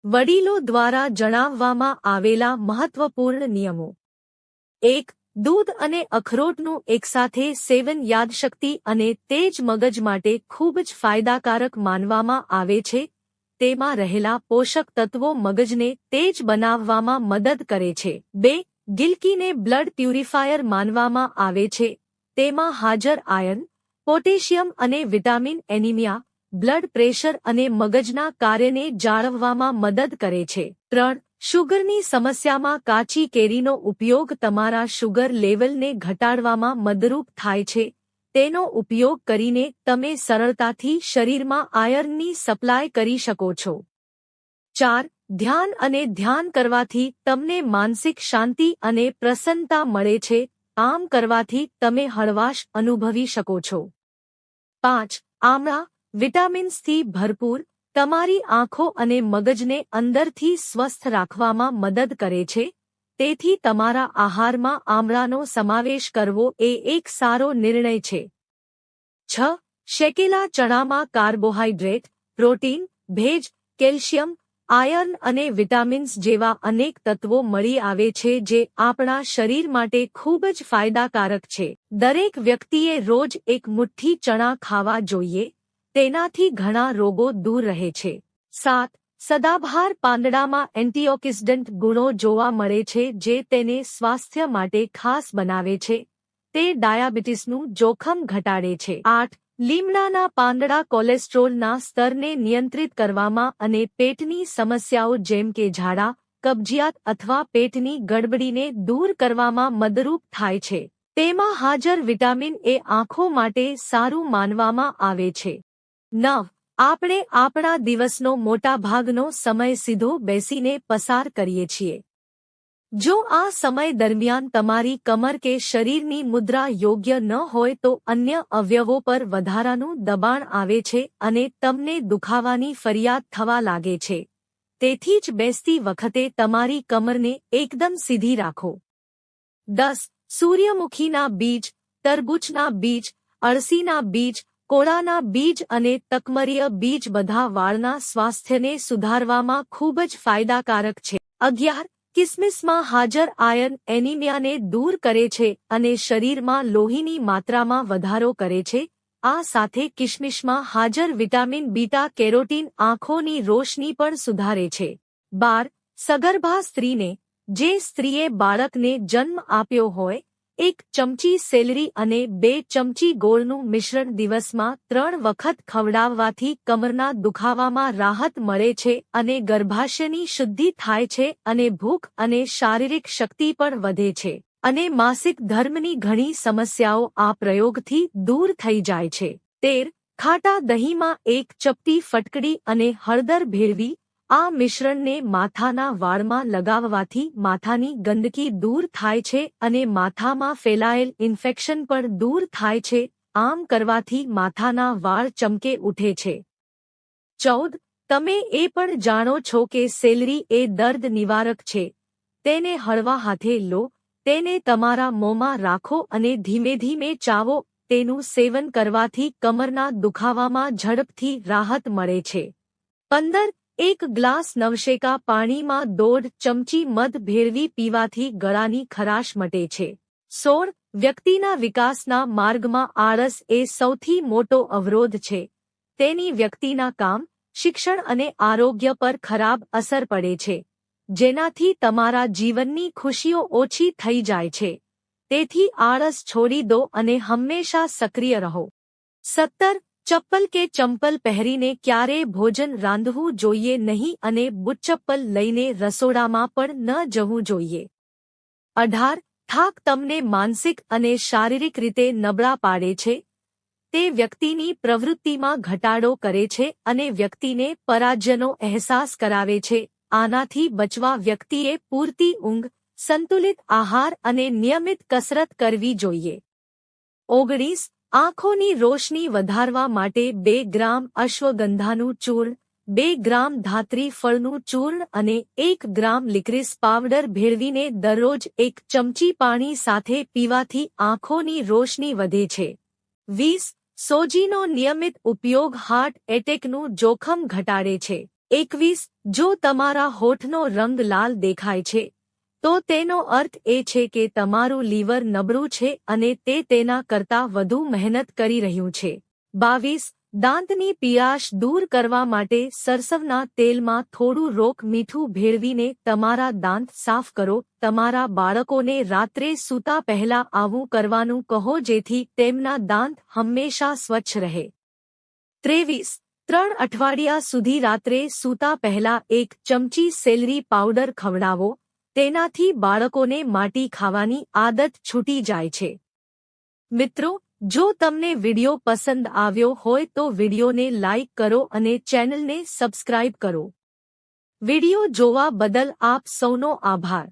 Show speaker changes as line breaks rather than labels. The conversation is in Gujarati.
વડીલો દ્વારા જણાવવામાં આવેલા મહત્વપૂર્ણ નિયમો 1. દૂધ અને અખરોટનું એકસાથે સેવન યાદશક્તિ અને તેજ મગજ માટે ખૂબ જ ફાયદાકારક માનવામાં આવે છે. તેમાં રહેલા પોષક તત્વો મગજને તેજ બનાવવામાં મદદ કરે છે. 2. ગિલકીને બ્લડ પ્યુરિફાયર માનવામાં આવે છે. તેમાં હાજર આયર્ન, પોટેશિયમ અને વિટામિન એનિમિયા, બ્લડ પ્રેશર અને મગજના કાર્યને જાળવવામાં મદદ કરે છે. 3. શુગરની સમસ્યામાં કાચી કેરીનો ઉપયોગ તમારા શુગર લેવલને ઘટાડવામાં મદદરૂપ થાય છે. તેનો ઉપયોગ કરીને તમે સરળતાથી શરીરમાં આયર્નની સપ્લાય કરી શકો છો. 4. ધ્યાન અને ધ્યાન કરવાથી તમને માનસિક શાંતિ અને પ્રસન્નતા મળે છે. આમ કરવાથી તમે હળવાશ અનુભવી શકો છો. 5. આમળા વિટામિન્સથી ભરપૂર, તમારી આંખો અને મગજને અંદરથી સ્વસ્થ રાખવામાં મદદ કરે છે. તેથી તમારા આહારમાં આમળાનો સમાવેશ કરવો એ એક સારો નિર્ણય છે. 6. શેકેલા ચણામાં કાર્બોહાઈડ્રેટ, પ્રોટીન, ભેજ, કેલ્શિયમ, આયર્ન અને વિટામિન્સ જેવા અનેક તત્વો મળી આવે છે જે આપણા શરીર માટે ખૂબ જ ફાયદાકારક છે. દરેક વ્યક્તિએ રોજ એક મુઠ્ઠી ચણા ખાવા જોઈએ. તેનાથી ઘણા રોગો દૂર રહે છે. 7. સદાબહાર પાંદડામાં એન્ટીઓક્સિડન્ટ ગુણો જોવા મળે છે જે તેને સ્વાસ્થ્ય માટે ખાસ બનાવે છે. તે ડાયાબિટીસનું જોખમ ઘટાડે છે. 8. લીમડાના પાંદડા કોલેસ્ટ્રોલના સ્તરને નિયંત્રિત કરવામાં અને પેટની સમસ્યાઓ જેમ કે ઝાડા, કબજિયાત અથવા પેટની ગડબડીને દૂર કરવામાં મદદરૂપ થાય છે. તેમાં હાજર વિટામિન એ આંખો માટે સારું માનવામાં આવે છે. 9. આપણે આપણા દિવસનો મોટાભાગનો સમય સીધો બેસીને પસાર કરીએ છીએ. જો આ સમય દરમિયાન તમારી કમર કે શરીરની મુદ્રા યોગ્ય ન હોય તો અન્ય અવયવો પર વધારાનું દબાણ આવે છે અને તમને દુખાવાની ફરિયાદ થવા લાગે છે. તેથી જ બેસતી વખતે તમારી કમરને એકદમ સીધી રાખો. 10. સૂર્યમુખીના બીજ, તરબૂચના બીજ, અળસીના બીજ, કોળાના બીજ અને તકમરીય બીજ બધા વાળના સ્વાસ્થ્યને સુધારવામાં ખૂબ જ ફાયદાકારક છે. 11. કિસમિસમાં હાજર આયર્ન એનિમિયાને દૂર કરે છે અને શરીરમાં લોહીની માત્રામાં વધારો કરે છે. આ સાથે કિશમિશમાં હાજર વિટામિન બીટા કેરોટીન આંખોની રોશની પણ સુધારે છે. 12. સગર્ભા સ્ત્રીને, જે સ્ત્રીએ બાળકને જન્મ આપ્યો હોય, 1 ચમચી સેલરી અને 2 ચમચી ગોળનું મિશ્રણ દિવસમાં 3 વખત ખવડાવવાથી કમરના દુખાવામાં રાહત મળે છે અને ગર્ભાશયની શુદ્ધિ થાય છે અને ભૂખ અને શારીરિક શક્તિ પણ વધે છે અને માસિક ધર્મની ઘણી સમસ્યાઓ આ પ્રયોગથી દૂર થઈ જાય છે. 13. ખાટા દહીંમાં 1 ચપટી ફટકડી અને હળદર ભેળવી, આ મિશ્રણને માથાના વાળમાં લગાવવાથી માથાની ગંદકી દૂર થાય છે અને માથામાં ફેલાયેલ ઇન્ફેક્શન પણ દૂર થાય છે. આમ કરવાથી માથાના વાળ ચમકે ઉઠે છે. 14. તમે એ પણ જાણો છો કે સેલરી એ દર્દ નિવારક છે. તેને હળવા હાથે લો, તેને તમારા મોંમાં રાખો અને ધીમે ધીમે ચાવો. તેનું સેવન કરવાથી કમરના દુખાવામાં ઝડપથી રાહત મળે છે. 15. 1 ગ્લાસ નવશેકા પાણીમાં 1.5 ચમચી મધ ભેળવી પીવાથી ગળાની ખરાશ મટે છે. 16. વ્યક્તિના વિકાસના માર્ગમાં આળસ એ સૌથી મોટો અવરોધ છે. તેની વ્યક્તિના કામ, શિક્ષણ અને આરોગ્ય પર ખરાબ અસર પડે છે, જેનાથી તમારા જીવનની ખુશીઓ ઓછી થઈ જાય છે. તેથી આળસ છોડી દો અને હંમેશા સક્રિય રહો. 17. ચપ્પલ કે ચંપલ પહેરીને ક્યારેય ભોજન રાંધવું જોઈએ નહીં અને બૂટચપ્પલ લઈને રસોડામાં પણ ન જવું જોઈએ. 18. થાક તમને માનસિક અને શારીરિક રીતે નબળા પાડે છે. તે વ્યક્તિની પ્રવૃત્તિમાં ઘટાડો કરે છે અને વ્યક્તિને પરાજયનો અહેસાસ કરાવે છે. આનાથી બચવા વ્યક્તિએ પૂરતી ઊંઘ, સંતુલિત આહાર અને નિયમિત કસરત કરવી જોઈએ. 19. આંખોની રોશની વધારવા માટે 2 ગ્રામ અશ્વગંધાનું ચૂર્ણ, 2 ગ્રામ ધાત્રી ફળનું ચૂર્ણ અને 1 ગ્રામ લિક્રિસ પાવડર ભેળવીને દરરોજ 1 ચમચી પાણી સાથે પીવાથી આંખોની રોશની વધે છે. 20. સોજીનો નિયમિત ઉપયોગ હાર્ટ એટેકનું જોખમ ઘટાડે છે. 21 જો તમારા હોઠનો રંગ લાલ દેખાય છે તો તેનો અર્થ એ છે કે તમારું લીવર નબળું છે અને તે તેના કરતાં વધુ મહેનત કરી રહ્યું છે. 22 દાંતની પીળાશ દૂર કરવા માટે સરસવના તેલમાં થોડું રોક મીઠું ભેળવીને તમારા દાંત સાફ કરો. તમારા બાળકોને રાત્રે સૂતા પહેલા આવું કરવાનું કહો જેથી તેમના દાંત હંમેશા સ્વચ્છ રહે. 23 3 અઠવાડિયા સુધી રાત્રે સૂતા પહેલા 1 ચમચી સેલરી પાવડર ખવડાવો. તેનાથી બાળકોને માટી ખાવાની આદત છૂટી જાય છે. મિત્રો, જો તમને વિડિયો પસંદ આવ્યો હોય તો વિડિયોને લાઇક કરો અને ચેનલને સબસ્ક્રાઇબ કરો. વિડિયો જોવા બદલ આપ સૌનો આભાર.